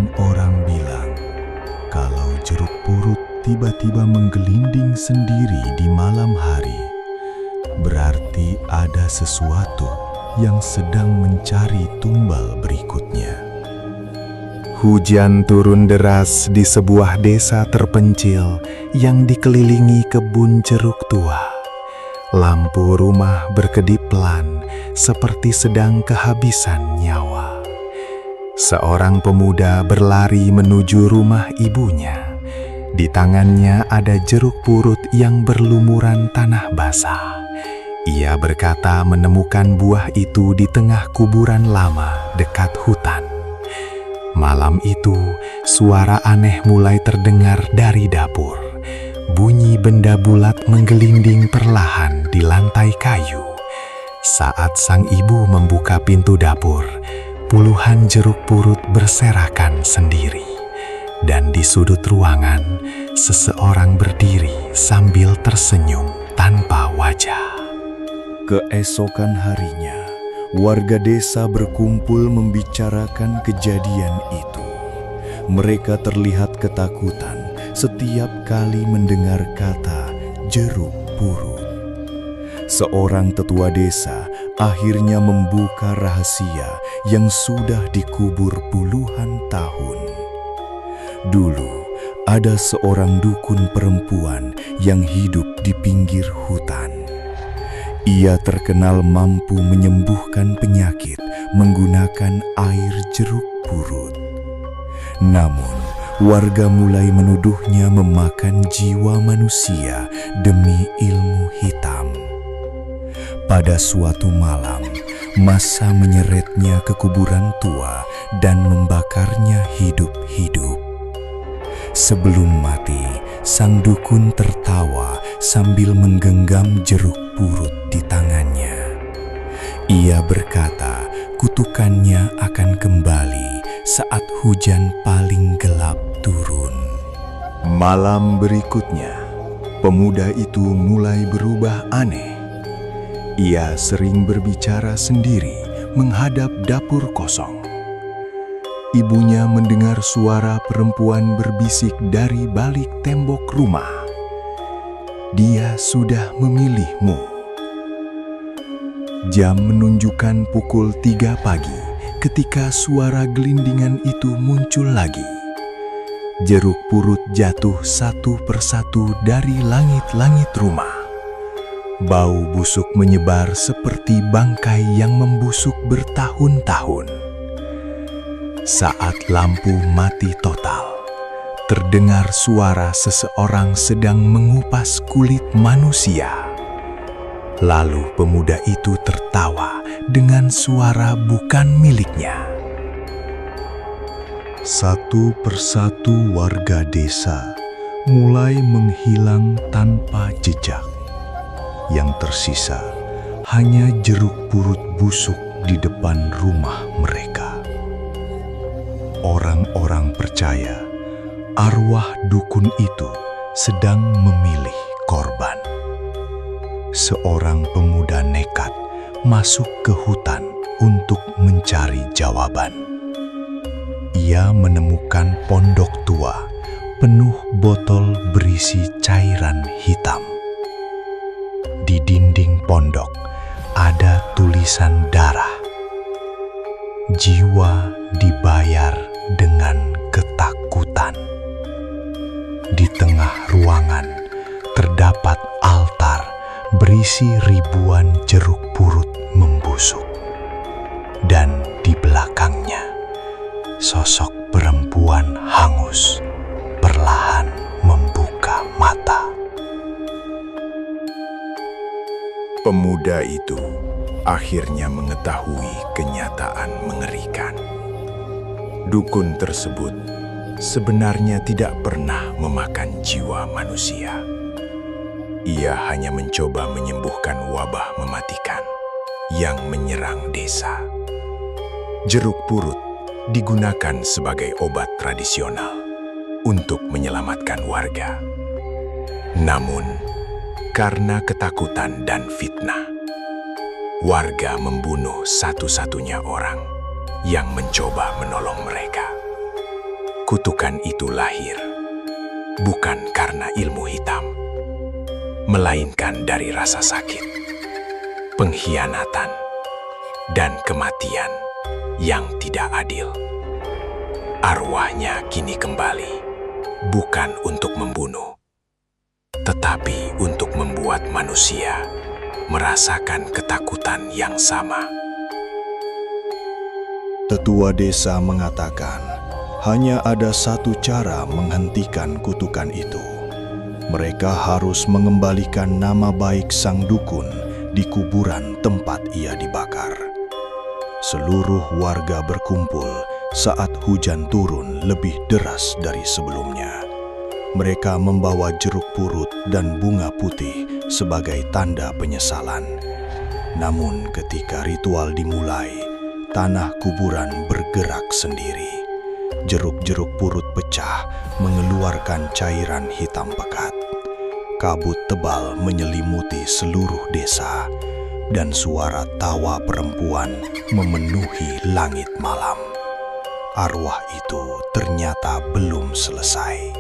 Orang-orang bilang kalau jeruk purut tiba-tiba menggelinding sendiri di malam hari, berarti ada sesuatu yang sedang mencari tumbal berikutnya. Hujan turun deras di sebuah desa terpencil yang dikelilingi kebun jeruk tua. Lampu rumah berkedip pelan seperti sedang kehabisan nyawa. Seorang pemuda berlari menuju rumah ibunya. Di tangannya ada jeruk purut yang berlumuran tanah basah. Ia berkata menemukan buah itu di tengah kuburan lama dekat hutan. Malam itu, suara aneh mulai terdengar dari dapur. Bunyi benda bulat menggelinding perlahan di lantai kayu. Saat sang ibu membuka pintu dapur, puluhan jeruk purut berserakan sendiri. Dan di sudut ruangan, seseorang berdiri sambil tersenyum tanpa wajah. Keesokan harinya, warga desa berkumpul membicarakan kejadian itu. Mereka terlihat ketakutan setiap kali mendengar kata jeruk purut. Seorang tetua desa akhirnya membuka rahasia yang sudah dikubur puluhan tahun. Dulu, ada seorang dukun perempuan yang hidup di pinggir hutan. Ia terkenal mampu menyembuhkan penyakit menggunakan air jeruk purut. Namun, warga mulai menuduhnya memakan jiwa manusia demi ilmu hitam. Pada suatu malam, massa menyeretnya ke kuburan tua dan membakarnya hidup-hidup. Sebelum mati, sang dukun tertawa sambil menggenggam jeruk purut di tangannya. Ia berkata, kutukannya akan kembali saat hujan paling gelap turun. Malam berikutnya, pemuda itu mulai berubah aneh. Ia sering berbicara sendiri menghadap dapur kosong. Ibunya mendengar suara perempuan berbisik dari balik tembok rumah. Dia sudah memilihmu. Jam menunjukkan pukul 3 pagi ketika suara gelindingan itu muncul lagi. Jeruk purut jatuh satu persatu dari langit-langit rumah. Bau busuk menyebar seperti bangkai yang membusuk bertahun-tahun. Saat lampu mati total, terdengar suara seseorang sedang mengupas kulit manusia. Lalu pemuda itu tertawa dengan suara bukan miliknya. Satu persatu warga desa mulai menghilang tanpa jejak. Yang tersisa hanya jeruk purut busuk di depan rumah mereka. Orang-orang percaya arwah dukun itu sedang memilih korban. Seorang pemuda nekat masuk ke hutan untuk mencari jawaban. Ia menemukan pondok tua penuh botol berisi cairan hitam. Di dinding pondok ada tulisan darah. Jiwa dibayar dengan ketakutan. Di tengah ruangan terdapat altar berisi ribuan jeruk purut membusuk. Dan di belakangnya, sosok perempuan hangus perlahan membuka mata. Pemuda itu akhirnya mengetahui kenyataan mengerikan. Dukun tersebut sebenarnya tidak pernah memakan jiwa manusia. Ia hanya mencoba menyembuhkan wabah mematikan yang menyerang desa. Jeruk purut digunakan sebagai obat tradisional untuk menyelamatkan warga. Namun, karena ketakutan dan fitnah, warga membunuh satu-satunya orang yang mencoba menolong mereka. kutukan itu lahir bukan karena ilmu hitam, melainkan dari rasa sakit, pengkhianatan, dan kematian yang tidak adil. Arwahnya kini kembali, bukan untuk membunuh, tetapi untuk membuat manusia merasakan ketakutan yang sama. Tetua desa mengatakan, hanya ada satu cara menghentikan kutukan itu. Mereka harus mengembalikan nama baik sang dukun di kuburan tempat ia dibakar. Seluruh warga berkumpul saat hujan turun lebih deras dari sebelumnya. Mereka membawa jeruk purut dan bunga putih sebagai tanda penyesalan. Namun ketika ritual dimulai, tanah kuburan bergerak sendiri. Jeruk-jeruk purut pecah mengeluarkan cairan hitam pekat. Kabut tebal menyelimuti seluruh desa, dan suara tawa perempuan memenuhi langit malam. Arwah itu ternyata belum selesai.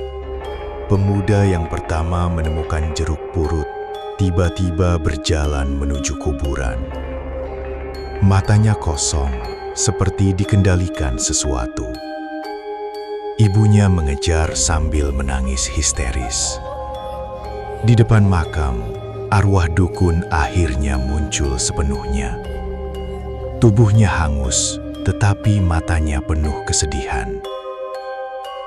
Pemuda yang pertama menemukan jeruk purut tiba-tiba berjalan menuju kuburan. Matanya kosong, seperti dikendalikan sesuatu. Ibunya mengejar sambil menangis histeris. Di depan makam, arwah dukun akhirnya muncul sepenuhnya. Tubuhnya hangus, tetapi matanya penuh kesedihan.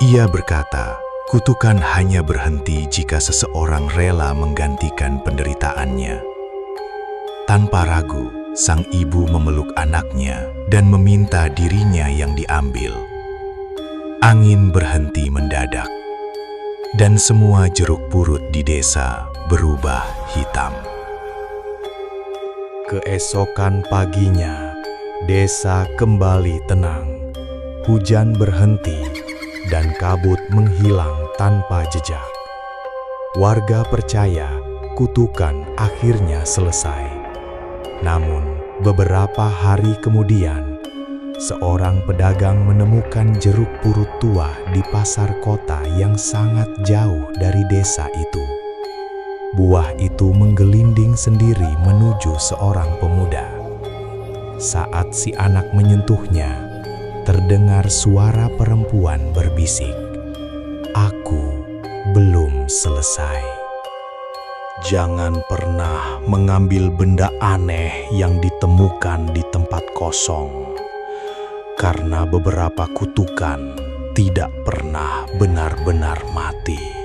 Ia berkata, kutukan hanya berhenti jika seseorang rela menggantikan penderitaannya. Tanpa ragu, sang ibu memeluk anaknya dan meminta dirinya yang diambil. Angin berhenti mendadak, dan semua jeruk purut di desa berubah hitam. Keesokan paginya, desa kembali tenang. Hujan berhenti dan kabut menghilang tanpa jejak. Warga percaya kutukan akhirnya selesai. Namun, beberapa hari kemudian, seorang pedagang menemukan jeruk purut tua di pasar kota yang sangat jauh dari desa itu. Buah itu menggelinding sendiri menuju seorang pemuda. Saat si anak menyentuhnya, terdengar suara perempuan berbisik, "Aku belum selesai." Jangan pernah mengambil benda aneh yang ditemukan di tempat kosong, karena beberapa kutukan tidak pernah benar-benar mati.